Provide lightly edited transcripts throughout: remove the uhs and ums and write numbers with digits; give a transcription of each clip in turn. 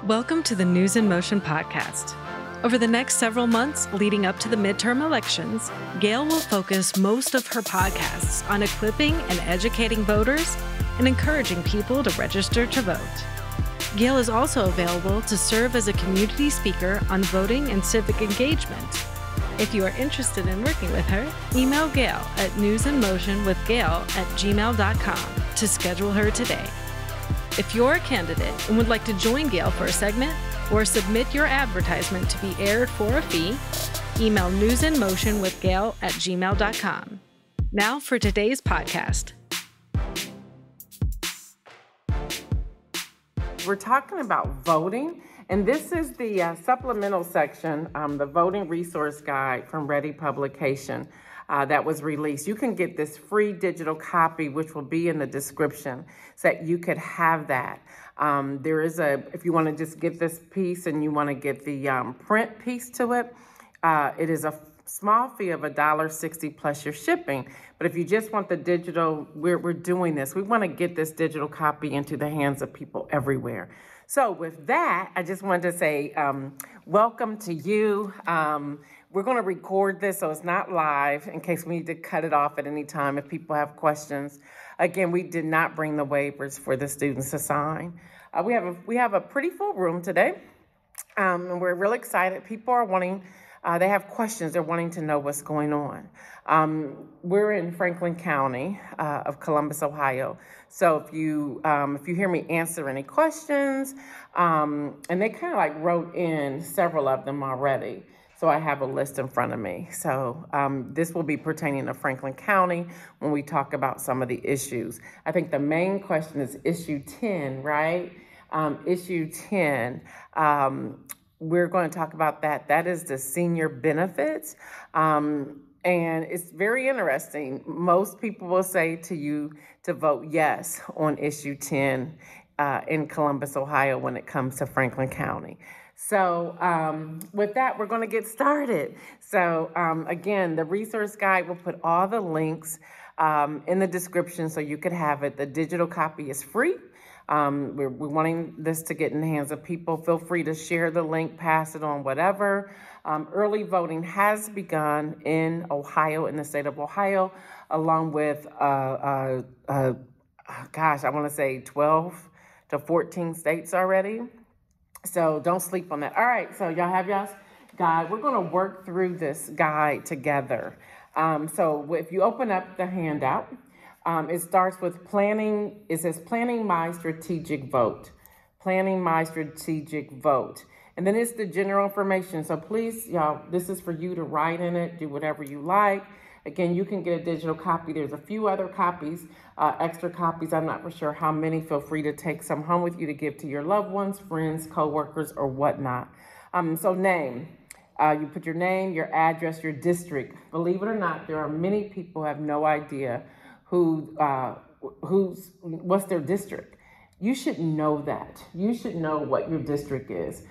Welcome to the News in Motion podcast. Over the next several months leading up to the midterm elections, Gail will focus most of her podcasts on equipping and educating voters and encouraging people to register to vote. Gail is also available to serve as a community speaker on voting and civic engagement. If you are interested in working with her, email Gail at newsinmotionwithgail@gmail.com to schedule her today. If you're a candidate and would like to join Gail for a segment or submit your advertisement to be aired for a fee, email newsinmotionwithgail@gmail.com. Now for today's podcast. We're talking about voting, and this is the supplemental section, the voting resource guide from Ready Publication that was released. You can get this free digital copy, which will be in the description, so that you could have that. There is if you want to just get this piece and you want to get the print piece to it, it is a small fee of $1.60 plus your shipping. But if you just want the digital, we're doing this. We want to get this digital copy into the hands of people everywhere. So with that, I just wanted to say welcome to you. We're going to record this, so it's not live in case we need to cut it off at any time if people have questions. Again, we did not bring the waivers for the students to sign. We have a pretty full room today, and we're really excited. People are wanting, they have questions. They're wanting to know what's going on. We're in Franklin County of Columbus, Ohio. So if you hear me answer any questions, and they kind of like wrote in several of them already. So I have a list in front of me. So this will be pertaining to Franklin County when we talk about some of the issues. I think the main question is issue 10, right? Issue 10, we're going to talk about that. That is the senior benefits. And it's very interesting. Most people will say to you to vote yes on issue 10 in Columbus, Ohio when it comes to Franklin County. So with that, we're going to get started. So again, the resource guide will put all the links in the description so you could have it. The digital copy is free. We're wanting this to get in the hands of people. Feel free to share the link, pass it on, whatever. Early voting has begun in Ohio, in the state of Ohio, along with, I want to say 12 to 14 states already. So don't sleep on that. All right, so y'all have y'all's guide. We're going to work through this guide together. So if you open up the handout, it starts with planning. It says planning my strategic vote. Planning my strategic vote. And then it's the general information. So please, y'all, this is for you to write in it, do whatever you like. Again, you can get a digital copy. There's a few other copies, extra copies. I'm not for sure how many. Feel free to take some home with you to give to your loved ones, friends, coworkers, or whatnot. So name. You put your name, your address, your district. Believe it or not, there are many people who have no idea what's their district. You should know that. You should know what your district is.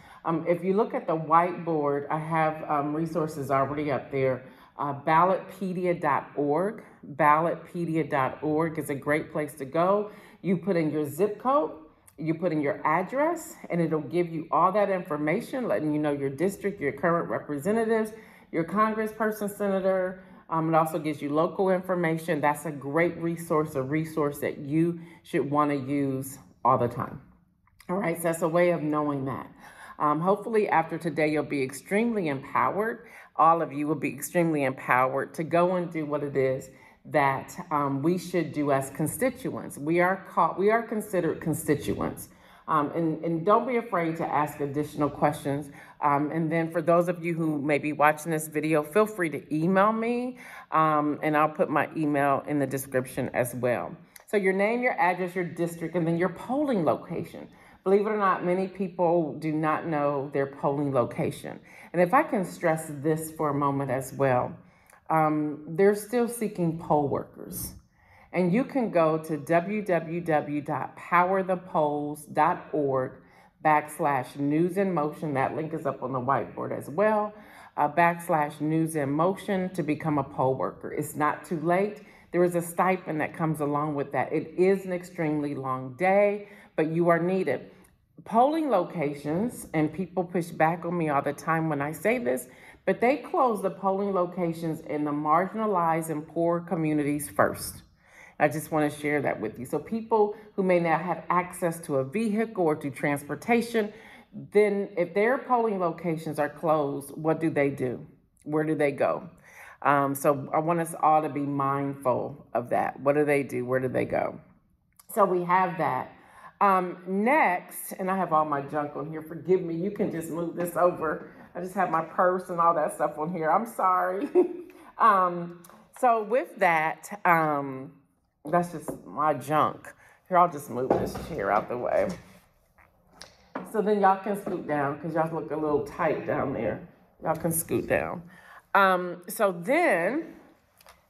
If you look at the whiteboard, I have resources already up there. Ballotpedia.org. Ballotpedia.org is a great place to go. You put in your zip code, you put in your address, and it'll give you all that information, letting you know your district, your current representatives, your congressperson, senator. It also gives you local information. That's a great resource, a resource that you should want to use all the time. All right, so that's a way of knowing that. Hopefully after today, you'll be extremely empowered. All of you will be extremely empowered to go and do what it is that we should do as constituents. We are considered constituents. And don't be afraid to ask additional questions. And then for those of you who may be watching this video, feel free to email me, and I'll put my email in the description as well. So your name, your address, your district, and then your polling location. Believe it or not, many people do not know their polling location. And if I can stress this for a moment as well, they're still seeking poll workers. And you can go to www.powerthepolls.org/newsinmotion. That link is up on the whiteboard as well. /newsinmotion to become a poll worker. It's not too late. There is a stipend that comes along with that. It is an extremely long day, but you are needed. polling locations, and people push back on me all the time when I say this, but they close the polling locations in the marginalized and poor communities first. I just want to share that with you. So people who may not have access to a vehicle or to transportation, then if their polling locations are closed, what do they do? Where do they go? So I want us all to be mindful of that. What do they do? Where do they go? So we have that. Next, and I have all my junk on here. Forgive me. You can just move this over. I just have my purse and all that stuff on here. I'm sorry. So with that, that's just my junk. Here, I'll just move this chair out the way. So then y'all can scoot down because y'all look a little tight down there. Y'all can scoot down. So then,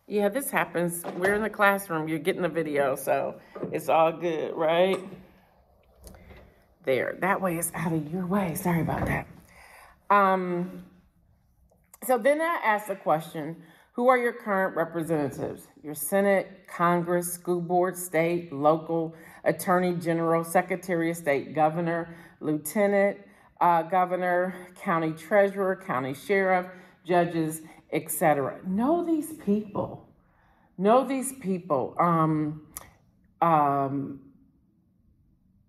yeah, this happens. We're in the classroom. You're getting the video, so it's all good, right? There. That way it's out of your way. Sorry about that. So then I asked the question, who are your current representatives? Your Senate, Congress, school board, state, local, attorney general, secretary of state, governor, lieutenant governor, county treasurer, county sheriff, judges, etc. Know these people. Know these people.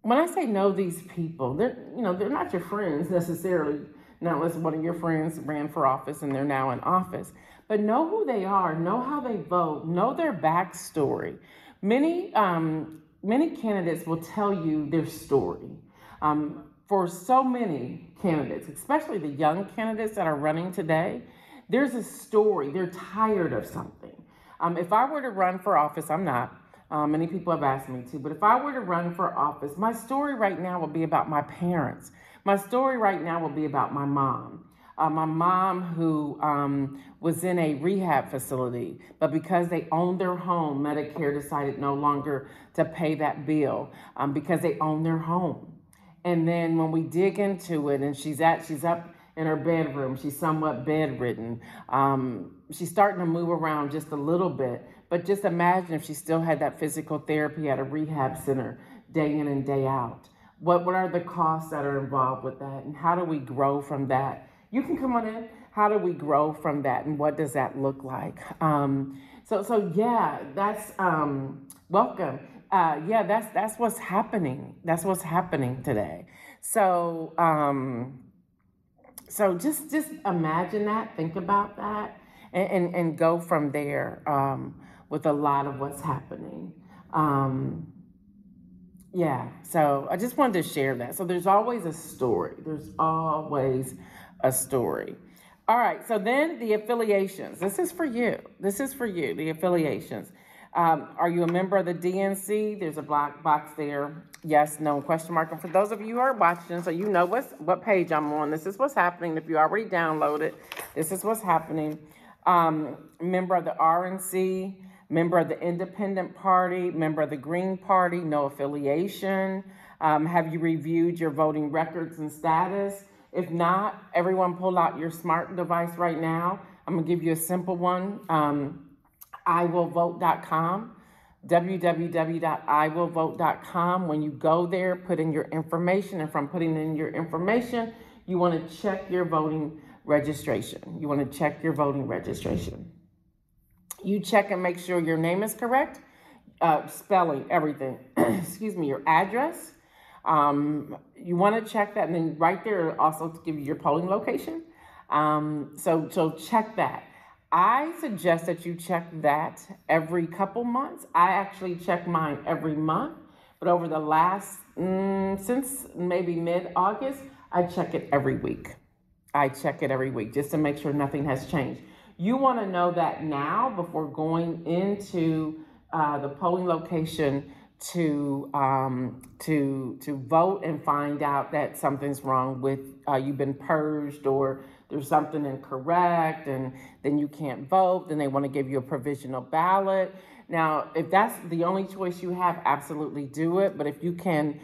When I say know these people, they're not your friends necessarily, not unless one of your friends ran for office and they're now in office. But know who they are, know how they vote, know their backstory. Many candidates will tell you their story. For so many candidates, especially the young candidates that are running today, there's a story. They're tired of something. If I were to run for office, I'm not. Many people have asked me to, but if I were to run for office, my story right now would be about my parents. My story right now will be about my mom. My mom who was in a rehab facility, but because they owned their home, Medicare decided no longer to pay that bill because they own their home. And then when we dig into it, and she's up in her bedroom, she's somewhat bedridden. She's starting to move around just a little bit, but just imagine if she still had that physical therapy at a rehab center day in and day out. What are the costs that are involved with that, and how do we grow from that? You can come on in. How do we grow from that, and what does that look like? So yeah, that's welcome. Yeah, that's what's happening. That's what's happening today. So so just imagine that, think about that, and go from there with a lot of what's happening. Yeah, so I just wanted to share that. So there's always a story. There's always a story. All right, so then the affiliations. This is for you. This is for you, the affiliations. Are you a member of the DNC? There's a black box there. Yes, no, question mark. And for those of you who are watching, so you know what page I'm on. This is what's happening. If you already downloaded, this is what's happening. Member of the RNC, member of the Independent Party, member of the Green Party, no affiliation. Have you reviewed your voting records and status? If not, everyone pull out your smart device right now. I'm gonna give you a simple one. iwillvote.com, www.iwillvote.com. When you go there, put in your information, and from putting in your information, you want to check your voting registration. You want to check your voting registration. You check and make sure your name is correct, spelling, everything. Excuse me, your address. You want to check that, and then right there also to give you your polling location. So check that. I suggest that you check that every couple months. I actually check mine every month, but over the last, since maybe mid-August, I check it every week. I check it every week just to make sure nothing has changed. You want to know that now before going into the polling location to vote and find out that something's wrong with you've been purged or there's something incorrect and then you can't vote, then they want to give you a provisional ballot. Now, if that's the only choice you have, absolutely do it. But if you can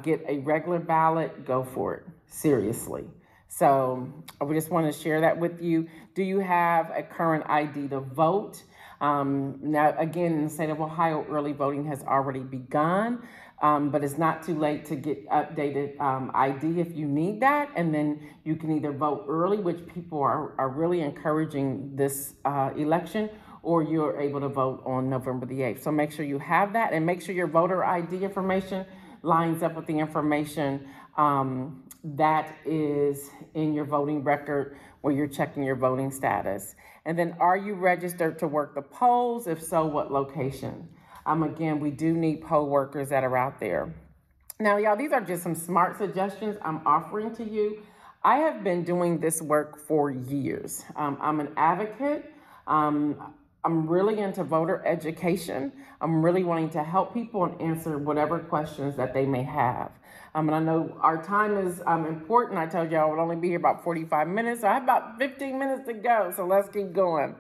get a regular ballot, go for it, seriously. So we just want to share that with you. Do you have a current ID to vote? Now, again, in the state of Ohio, early voting has already begun, but it's not too late to get updated ID if you need that. And then you can either vote early, which people are really encouraging this election, or you're able to vote on November the 8th. So make sure you have that, and make sure your voter ID information lines up with the information that is in your voting record where you're checking your voting status. And then, are you registered to work the polls? If so, what location? Again, we do need poll workers that are out there. Now, y'all, these are just some smart suggestions I'm offering to you. I have been doing this work for years. I'm an advocate. I'm really into voter education. I'm really wanting to help people and answer whatever questions that they may have. And I know our time is important. I told you I would only be here about 45 minutes. So I have about 15 minutes to go. So let's keep going.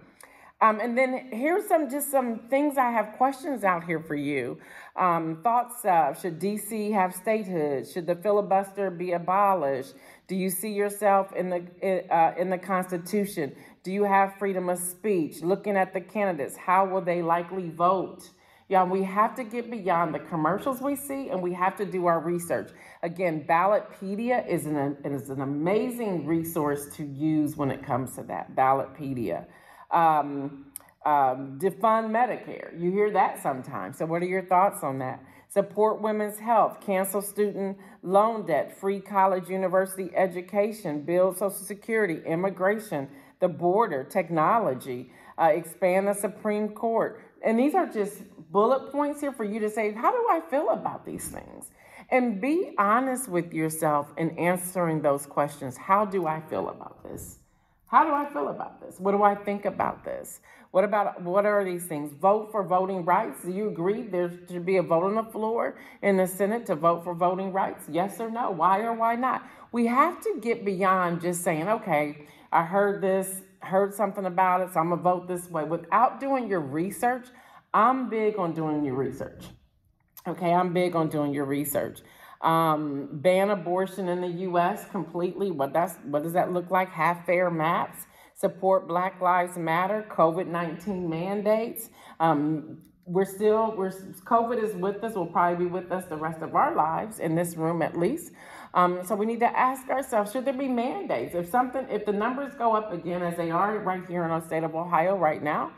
And then here's some things I have questions out here for you. Thoughts of, should DC have statehood? Should the filibuster be abolished? Do you see yourself in the Constitution? Do you have freedom of speech? Looking at the candidates, how will they likely vote? Yeah, we have to get beyond the commercials we see, and we have to do our research. Again, Ballotpedia is an amazing resource to use when it comes to that, Ballotpedia. Defund Medicare. You hear that sometimes. So what are your thoughts on that? Support women's health, cancel student loan debt, free college university education, build Social Security, immigration, the border, technology, expand the Supreme Court. And these are just bullet points here for you to say, how do I feel about these things? And be honest with yourself in answering those questions. How do I feel about this? How do I feel about this? What do I think about this? What are these things? Vote for voting rights. Do you agree there should be a vote on the floor in the Senate to vote for voting rights? Yes or no? Why or why not? We have to get beyond just saying, okay, I heard this, heard something about it, so I'm going to vote this way. Without doing your research, I'm big on doing your research. Okay, I'm big on doing your research. Ban abortion in the U.S. completely. What does that look like? Have fair maps. Support Black Lives Matter. COVID-19 mandates. COVID is with us. Will probably be with us the rest of our lives in this room at least. So we need to ask ourselves: should there be mandates? If the numbers go up again as they are right here in our state of Ohio right now,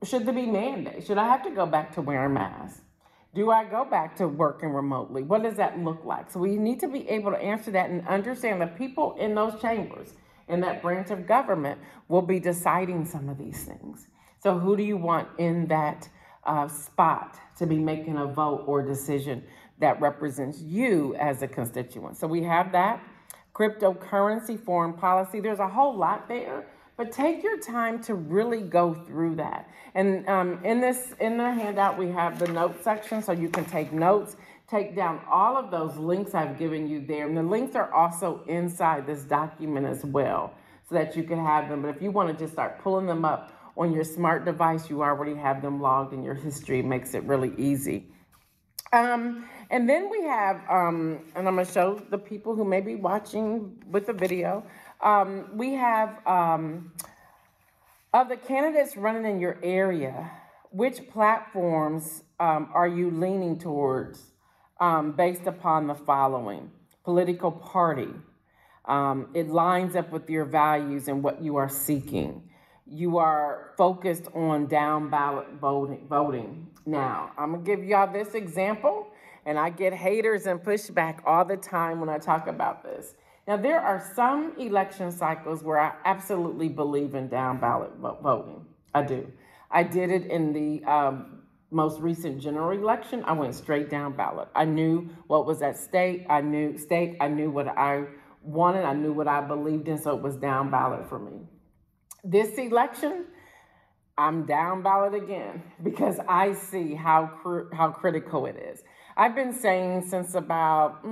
should there be mandates? Should I have to go back to wearing masks? Do I go back to working remotely? What does that look like? So we need to be able to answer that and understand that people in those chambers, in that branch of government, will be deciding some of these things. So who do you want in that spot to be making a vote or decision that represents you as a constituent? So we have that. Cryptocurrency, foreign policy. There's a whole lot there. But take your time to really go through that. And in the handout, we have the notes section, so you can take notes, take down all of those links I've given you there. And the links are also inside this document as well, so that you can have them. But if you want to just start pulling them up on your smart device, you already have them logged in your history. It makes it really easy. And then we have, and I'm going to show the people who may be watching with the video, we have, of the candidates running in your area, which platforms are you leaning towards based upon the following? Political party. It lines up with your values and what you are seeking. You are focused on down ballot voting. Now, I'm going to give y'all this example, and I get haters and pushback all the time when I talk about this. Now, there are some election cycles where I absolutely believe in down ballot voting. I do. I did it in the most recent general election. I went straight down ballot. I knew what was at stake. I knew what I wanted. I knew what I believed in, so it was down ballot for me. This election, I'm down ballot again because I see how critical it is. I've been saying since about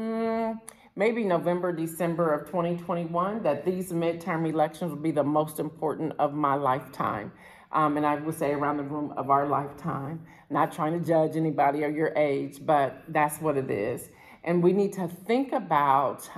maybe November, December of 2021 that these midterm elections will be the most important of my lifetime. And I would say around the room of our lifetime. Not trying to judge anybody or your age, but that's what it is. And we need to think about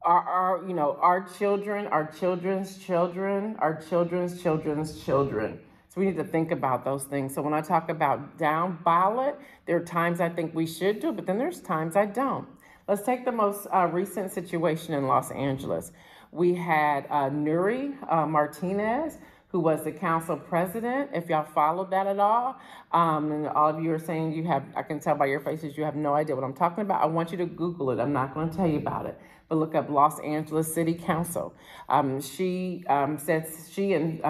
our children, our children's children, our children's children's children. So we need to think about those things. So when I talk about down ballot, there are times I think we should do it, but then there's times I don't. Let's take the most recent situation in Los Angeles. We had Nuri Martinez, who was the council president, if y'all followed that at all. And all of you are saying I can tell by your faces, you have no idea what I'm talking about. I want you to Google it. I'm not going to tell you about it. But look up Los Angeles City Council. She said she and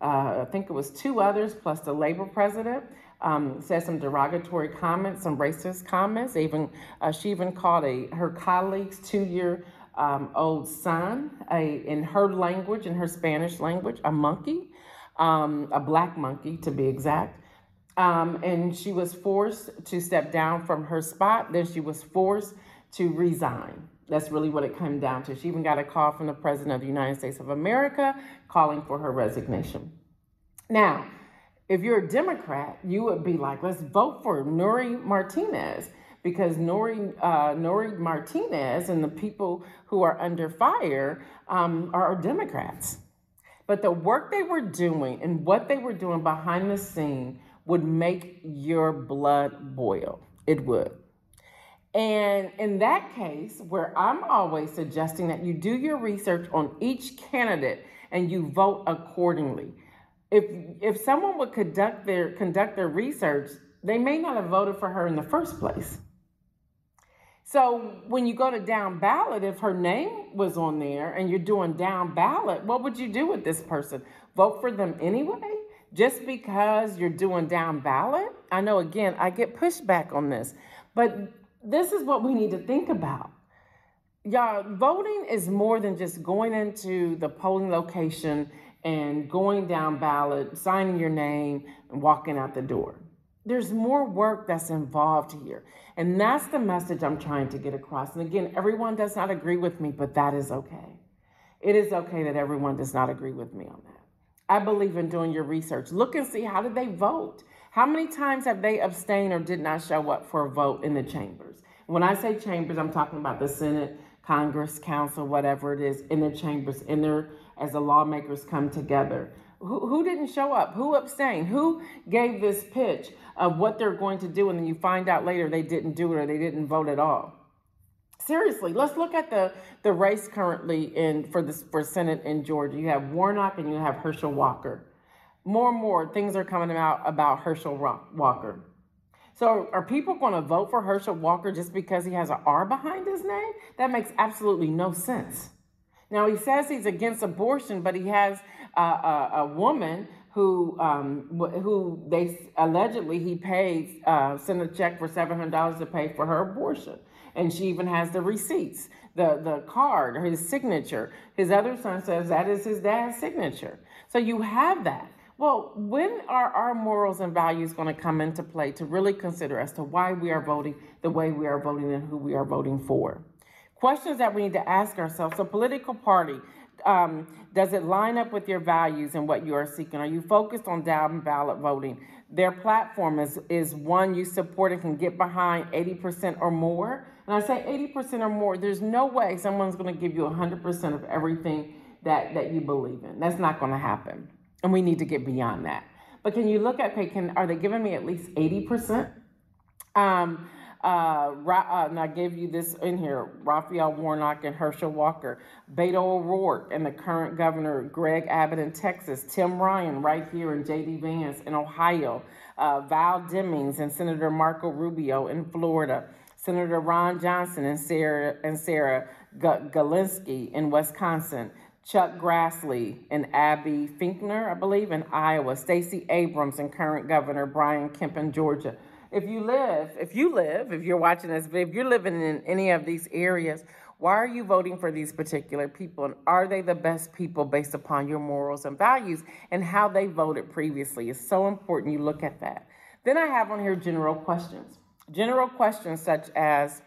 I think it was two others plus the labor president said some derogatory comments, some racist comments. She even called her colleague's 2-year old son, in her language, in her Spanish language, a monkey, a black monkey to be exact. And she was forced to step down from her spot. Then she was forced to resign. That's really what it came down to. She even got a call from the President of the United States of America calling for her resignation. Now, if you're a Democrat, you would be like, let's vote for Nuri Martinez, because Nuri Martinez and the people who are under fire are Democrats. But the work they were doing and what they were doing behind the scene would make your blood boil. It would. And in that case, where I'm always suggesting that you do your research on each candidate and you vote accordingly. If someone would conduct their research, they may not have voted for her in the first place. So when you go to down ballot, if her name was on there and you're doing down ballot, what would you do with this person? Vote for them anyway? Just because you're doing down ballot? I know, again, I get pushback on this, but this is what we need to think about. Y'all, voting is more than just going into the polling location and going down ballot, signing your name, and walking out the door. There's more work that's involved here. And that's the message I'm trying to get across. And again, everyone does not agree with me, but that is okay. It is okay that everyone does not agree with me on that. I believe in doing your research. Look and see, how did they vote? How many times have they abstained or did not show up for a vote in the chambers? When I say chambers, I'm talking about the Senate, Congress, Council, whatever it is, in the chambers, in there as the lawmakers come together. Who didn't show up? Who abstained? Who gave this pitch of what they're going to do, and then you find out later they didn't do it or they didn't vote at all? Seriously, let's look at the race currently for Senate in Georgia. You have Warnock and you have Herschel Walker. More and more things are coming out about Herschel Walker. So are people going to vote for Herschel Walker just because he has an R behind his name? That makes absolutely no sense. Now, he says he's against abortion, but he has a woman who they allegedly he paid, sent a check for $700 to pay for her abortion. And she even has the receipts, the card, his signature. His other son says that is his dad's signature. So you have that. Well, when are our morals and values going to come into play to really consider as to why we are voting the way we are voting and who we are voting for? Questions that we need to ask ourselves. So political party, does it line up with your values and what you are seeking? Are you focused on down ballot voting? Their platform is one you support and can get behind 80% or more. And I say 80% or more, there's no way someone's going to give you 100% of everything that you believe in. That's not going to happen. And we need to get beyond that. But can you look at, are they giving me at least 80%? And I gave you this in here, Raphael Warnock and Herschel Walker, Beto O'Rourke and the current governor, Greg Abbott in Texas, Tim Ryan right here in J.D. Vance in Ohio, Val Demings and Senator Marco Rubio in Florida, Senator Ron Johnson and Sarah Galinsky in Wisconsin, Chuck Grassley and Abby Finkner, I believe, in Iowa, Stacey Abrams and current governor Brian Kemp in Georgia. If you're watching this, if you're living in any of these areas, why are you voting for these particular people? And are they the best people based upon your morals and values and how they voted previously? It's so important you look at that. Then I have on here general questions. General questions such as,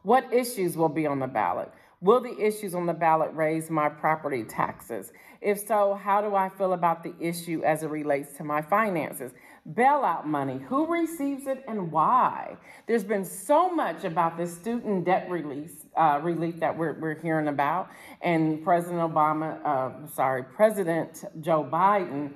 what issues will be on the ballot? Will the issues on the ballot raise my property taxes? If so, how do I feel about the issue as it relates to my finances? Bailout money, who receives it and why? There's been so much about this student debt relief that we're hearing about, and President Joe Biden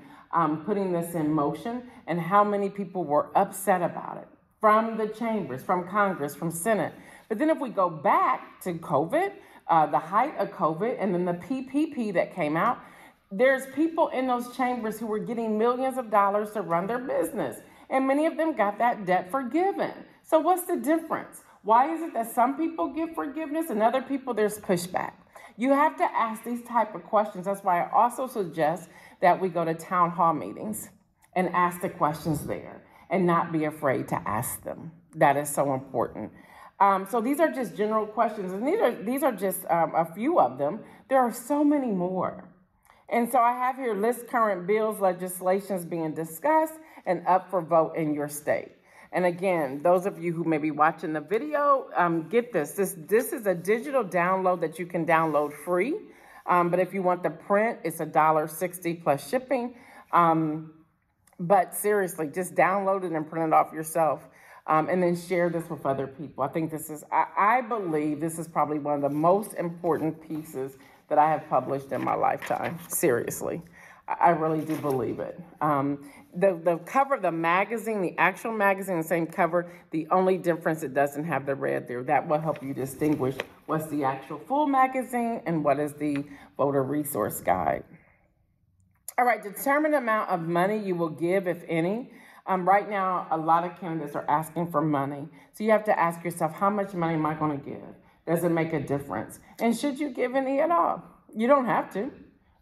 putting this in motion, and how many people were upset about it from the chambers, from Congress, from Senate. But then if we go back to COVID, the height of COVID, and then the PPP that came out, there's people in those chambers who were getting millions of dollars to run their business. And many of them got that debt forgiven. So what's the difference? Why is it that some people get forgiveness and other people there's pushback? You have to ask these type of questions. That's why I also suggest that we go to town hall meetings and ask the questions there and not be afraid to ask them. That is so important. So these are just general questions, and these are just a few of them. There are so many more. And so I have here list current bills, legislations being discussed and up for vote in your state. And again, those of you who may be watching the video, get this. This is a digital download that you can download free. But if you want the print, it's $1.60 plus shipping. But seriously, just download it and print it off yourself. And then share this with other people. I think I believe this is probably one of the most important pieces that I have published in my lifetime. Seriously, I really do believe it. The cover of the magazine, the actual magazine, the same cover, the only difference, it doesn't have the red there. That will help you distinguish what's the actual full magazine and what is the voter resource guide. All right, determine the amount of money you will give, if any. Right now, a lot of candidates are asking for money. So you have to ask yourself, how much money am I going to give? Does it make a difference? And should you give any at all? You don't have to.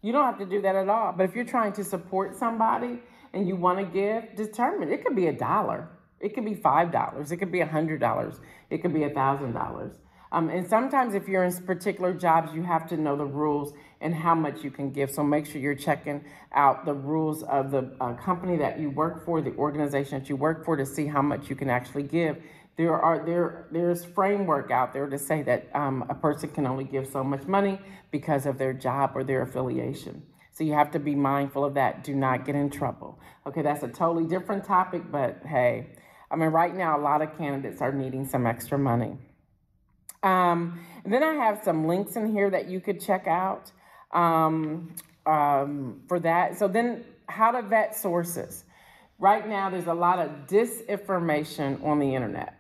You don't have to do that at all. But if you're trying to support somebody and you want to give, determine. It could be $1. It could be $5. It could be $100. It could be $1,000. And sometimes if you're in particular jobs, you have to know the rules and how much you can give. So make sure you're checking out the rules of the company that you work for, the organization that you work for, to see how much you can actually give. There's framework out there to say that a person can only give so much money because of their job or their affiliation. So you have to be mindful of that. Do not get in trouble. Okay, that's a totally different topic, but hey, I mean, right now, a lot of candidates are needing some extra money. And then I have some links in here that you could check out for that. So then how to vet sources. Right now, there's a lot of disinformation on the internet.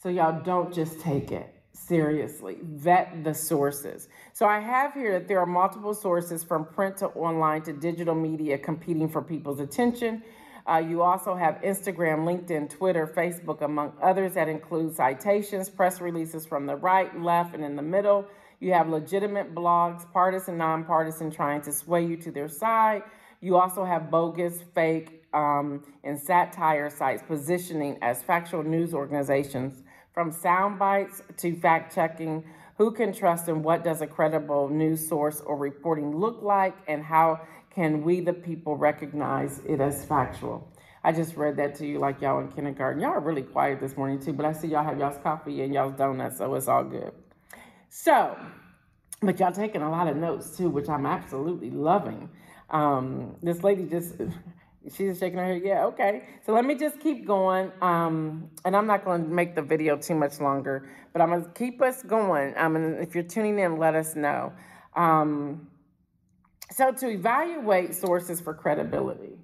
So y'all don't just take it seriously. Vet the sources. So I have here that there are multiple sources from print to online to digital media competing for people's attention. You also have Instagram, LinkedIn, Twitter, Facebook, among others, that include citations, press releases from the right, left, and in the middle. You have legitimate blogs, partisan, nonpartisan, trying to sway you to their side. You also have bogus, fake, and satire sites positioning as factual news organizations, from sound bites to fact-checking. Who can trust and what does a credible news source or reporting look like, and how can we, the people, recognize it as factual? I just read that to you like y'all in kindergarten. Y'all are really quiet this morning too, but I see y'all have y'all's coffee and y'all's donuts, so it's all good. So, but y'all taking a lot of notes too, which I'm absolutely loving. This lady she's shaking her head. Yeah, okay. So let me just keep going. And I'm not going to make the video too much longer, but I'm going to keep us going. And if you're tuning in, let us know. So to evaluate sources for credibility.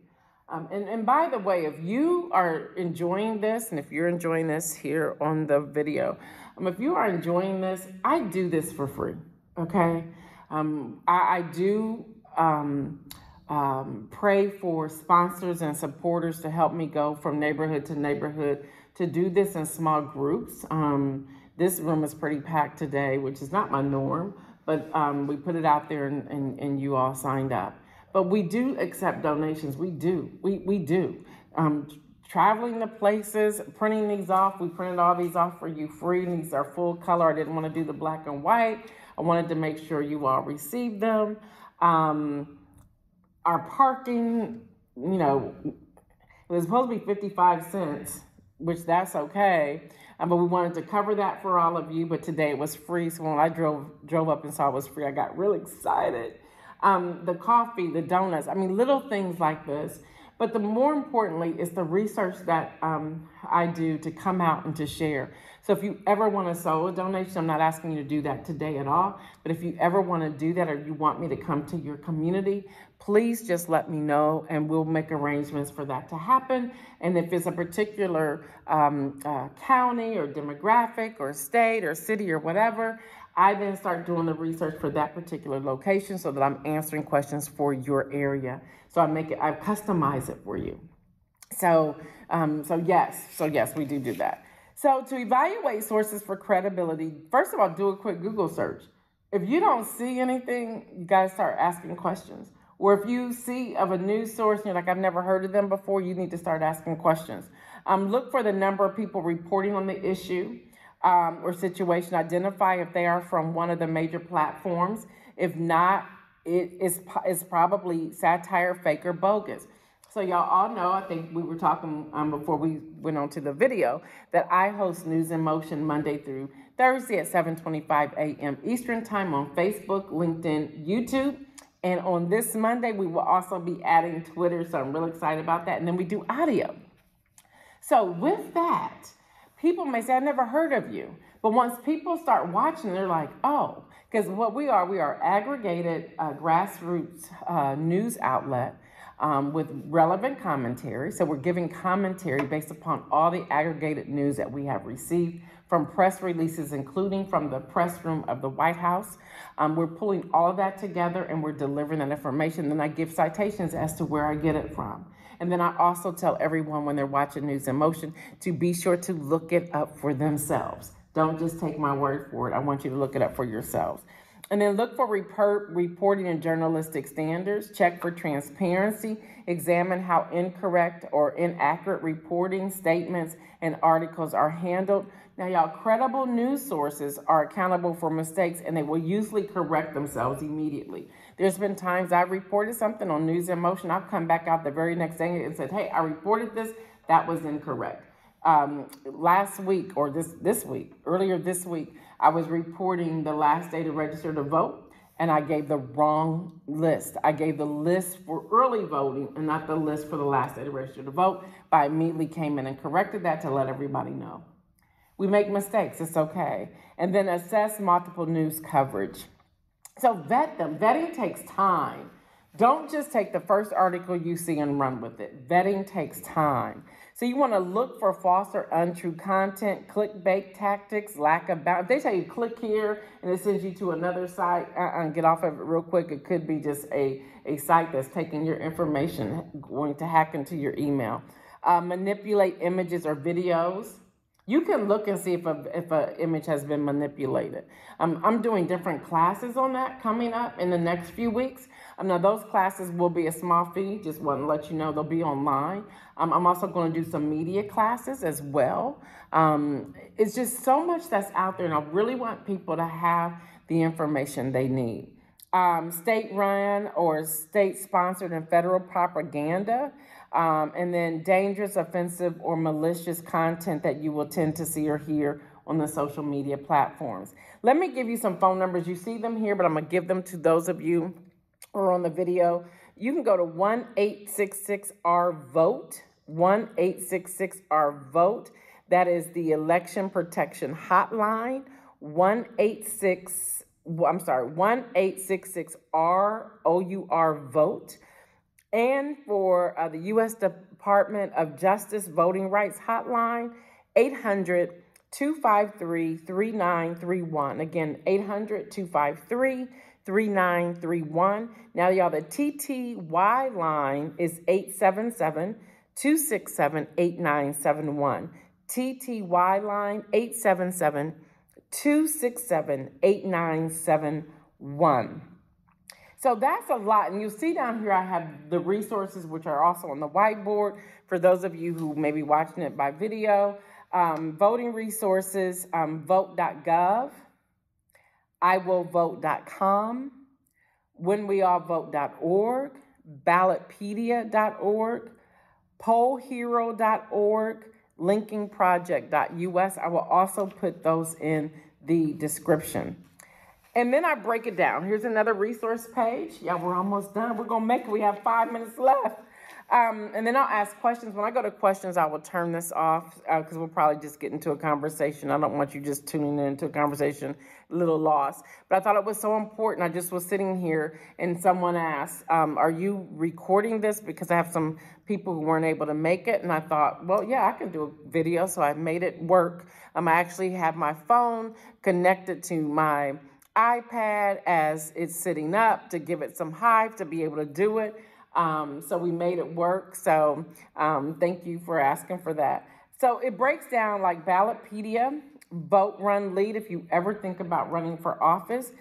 And by the way, if you are enjoying this, and if you're enjoying this here on the video, if you are enjoying this, I do this for free, okay? I do pray for sponsors and supporters to help me go from neighborhood to neighborhood to do this in small groups. This room is pretty packed today, which is not my norm, but we put it out there and you all signed up. But we do accept donations. We do. We do. Traveling to places, printing these off. We printed all these off for you free. These are full color. I didn't want to do the black and white. I wanted to make sure you all received them. Our parking, it was supposed to be 55 cents. which that's okay. But we wanted to cover that for all of you. But today it was free. So when I drove up and saw it was free, I got really excited. The coffee, the donuts, I mean, little things like this. But the more importantly is the research that I do to come out and to share. So if you ever want to sow a donation, I'm not asking you to do that today at all. But if you ever want to do that or you want me to come to your community, please just let me know and we'll make arrangements for that to happen. And if it's a particular county or demographic or state or city or whatever, I then start doing the research for that particular location so that I'm answering questions for your area. So I customize it for you. So yes, we do that. So to evaluate sources for credibility, first of all, do a quick Google search. If you don't see anything, you got to start asking questions. Or if you see of a news source and you're like, I've never heard of them before, you need to start asking questions. Look for the number of people reporting on the issue or situation. Identify if they are from one of the major platforms. If not, it's probably satire, fake, or bogus. So y'all all know, I think we were talking before we went on to the video, that I host News in Motion Monday through Thursday at 7:25 a.m. Eastern Time on Facebook, LinkedIn, YouTube. And on this Monday, we will also be adding Twitter, so I'm really excited about that. And then we do audio. So with that, people may say, I never heard of you. But once people start watching, they're like, oh, because what we are aggregated grassroots news outlet with relevant commentary. So we're giving commentary based upon all the aggregated news that we have received from press releases, including from the press room of the White House. We're pulling all of that together and we're delivering that information. Then I give citations as to where I get it from. And then I also tell everyone when they're watching News in Motion to be sure to look it up for themselves. Don't just take my word for it. I want you to look it up for yourselves. And then look for reporting and journalistic standards. Check for transparency. Examine how incorrect or inaccurate reporting, statements, and articles are handled. Now, y'all, credible news sources are accountable for mistakes, and they will usually correct themselves immediately. There's been times I've reported something on News in Motion. I've come back out the very next day and said, hey, I reported this. That was incorrect. Last week or earlier this week, I was reporting the last day to register to vote, and I gave the wrong list. I gave the list for early voting and not the list for the last day to register to vote. But I immediately came in and corrected that to let everybody know. We make mistakes, it's okay. And then assess multiple news coverage. So vet them. Vetting takes time. Don't just take the first article you see and run with it. Vetting takes time. So you want to look for false or untrue content, clickbait tactics, lack of balance. If they tell you click here and it sends you to another site, get off of it real quick. It could be just a site that's taking your information, going to hack into your email. Manipulate images or videos. You can look and see if an image has been manipulated. I'm doing different classes on that coming up in the next few weeks. Now, those classes will be a small fee. Just want to let you know they'll be online. I'm also going to do some media classes as well. It's just so much that's out there, and I really want people to have the information they need. State-run or state-sponsored and federal propaganda. And then dangerous, offensive, or malicious content that you will tend to see or hear on the social media platforms. Let me give you some phone numbers. You see them here, but I'm going to give them to those of you who are on the video. You can go to 1-866-RVOTE, 1-866-RVOTE. That is the Election Protection Hotline, 1-866-ROUR-VOTE. And for the U.S. Department of Justice Voting Rights Hotline, 800-253-3931. Again, 800-253-3931. Now, y'all, the TTY line is 877-267-8971. TTY line, 877-267-8971. So that's a lot. And you'll see down here I have the resources, which are also on the whiteboard for those of you who may be watching it by video. Voting resources, vote.gov, iwillvote.com, whenweallvote.org, ballotpedia.org, pollhero.org, linkingproject.us. I will also put those in the description. And then I break it down. Here's another resource page. Yeah, we're almost done. We're going to make it. We have 5 minutes left. And then I'll ask questions. When I go to questions, I will turn this off because we'll probably just get into a conversation. I don't want you just tuning into a conversation, a little lost. But I thought it was so important. I just was sitting here and someone asked, are you recording this? Because I have some people who weren't able to make it. And I thought, well, yeah, I can do a video. So I made it work. I actually have my phone connected to my iPad as it's sitting up to give it some height to be able to do it. So we made it work. So thank you for asking for that. So it breaks down like Ballotpedia, Vote, Run, Lead if you ever think about running for office.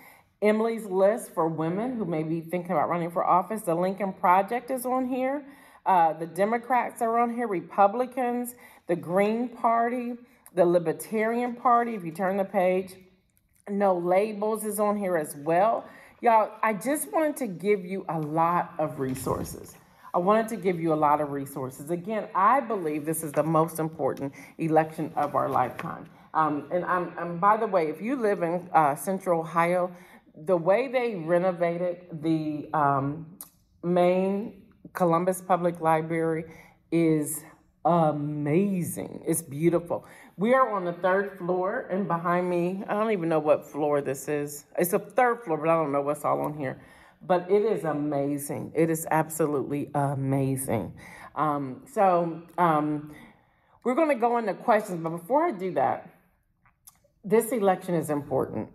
Emily's List for women who may be thinking about running for office. The Lincoln Project is on here. The Democrats are on here, Republicans, the Green Party, the Libertarian Party, if you turn the page. No Labels is on here as well. Y'all, I just wanted to give you a lot of resources. Again, I believe this is the most important election of our lifetime. And by the way, if you live in Central Ohio, the way they renovated the main Columbus Public Library is amazing. It's beautiful. We are on the 3rd floor, and behind me, I don't even know what floor this is. It's a 3rd floor, but I don't know what's all on here. But it is amazing. It is absolutely amazing. So we're going to go into questions, but before I do that, this election is important.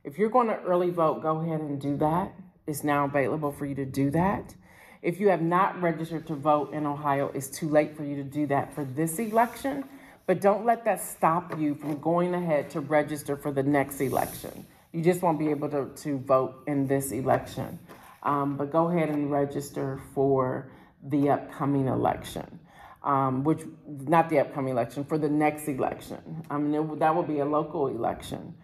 If you're going to early vote, go ahead and do that. It's now available for you to do that. If you have not registered to vote in Ohio, it's too late for you to do that for this election. But don't let that stop you from going ahead to register for the next election. You just won't be able to vote in this election. But go ahead and register for the upcoming election, not the upcoming election, for the next election. That will be a local election.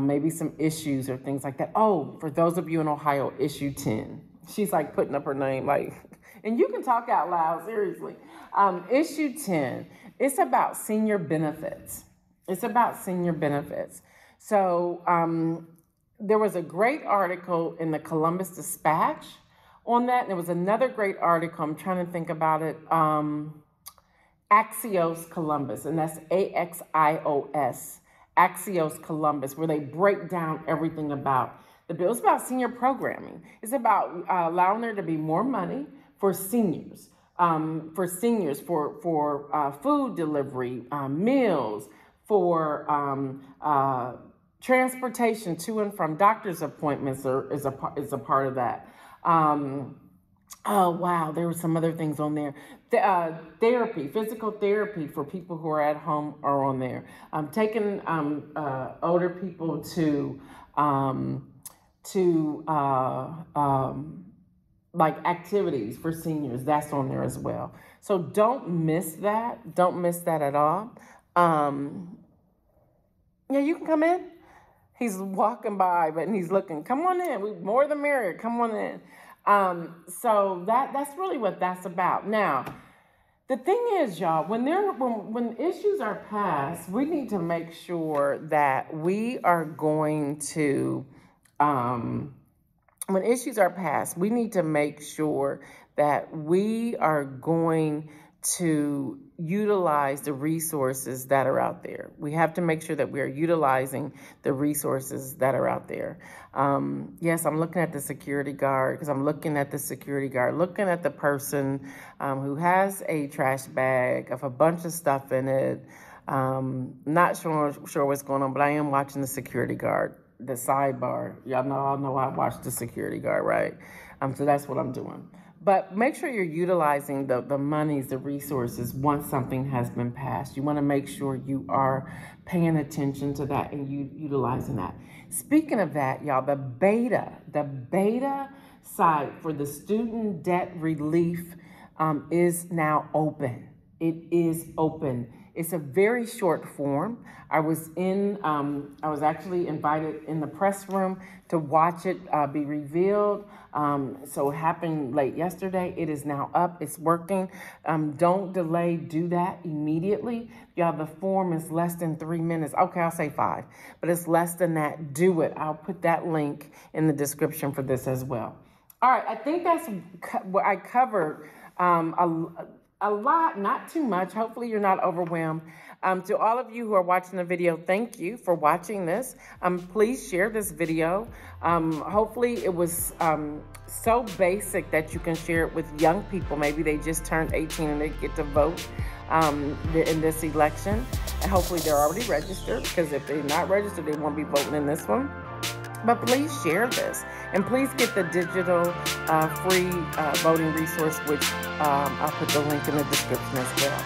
Maybe some issues or things like that. Oh, for those of you in Ohio, issue 10. She's like putting up her name, like, and you can talk out loud, seriously. Issue 10, it's about senior benefits. So there was a great article in the Columbus Dispatch on that. And there was another great article, I'm trying to think about it, Axios Columbus, and that's AXIOS, Axios Columbus, where they break down everything about the bill. It's about senior programming. It's about allowing there to be more money for seniors, for food delivery, meals, for transportation to and from doctor's appointments is a part of that. Oh, wow, there were some other things on there. Therapy, physical therapy for people who are at home are on there. Taking older people to like activities for seniors, that's on there as well. So don't miss that. Don't miss that at all. Yeah, you can come in. He's walking by, but he's looking. Come on in. More the merrier. Come on in. So that's really what that's about. Now, the thing is, y'all, when issues are passed, we need to make sure that we are going to, when issues are passed, we need to make sure that we are going to utilize the resources that are out there. We have to make sure that we are utilizing the resources that are out there. Yes, I'm looking at the security guard because I'm looking at the security guard, looking at the person who has a trash bag of a bunch of stuff in it. Not sure what's going on, but I am watching the security guard, the sidebar. Y'all know I watch the security guard, right? So that's what I'm doing. But make sure you're utilizing the monies, the resources once something has been passed. You want to make sure you are paying attention to that and utilizing that. Speaking of that, y'all, the beta site for the student debt relief is now open. It is open. It's a very short form. I was actually invited in the press room to watch it be revealed. So it happened late yesterday. It is now up. It's working. Don't delay. Do that immediately. Y'all, the form is less than 3 minutes. Okay, I'll say 5, but it's less than that. Do it. I'll put that link in the description for this as well. All right, I think that's what I covered. A lot, not too much. Hopefully you're not overwhelmed. To all of you who are watching the video, thank you for watching this. Please share this video. Hopefully it was so basic that you can share it with young people. Maybe they just turned 18 and they get to vote in this election. And hopefully they're already registered, because if they're not registered, they won't be voting in this one. But please share this, and please get the digital free voting resource, which I'll put the link in the description as well.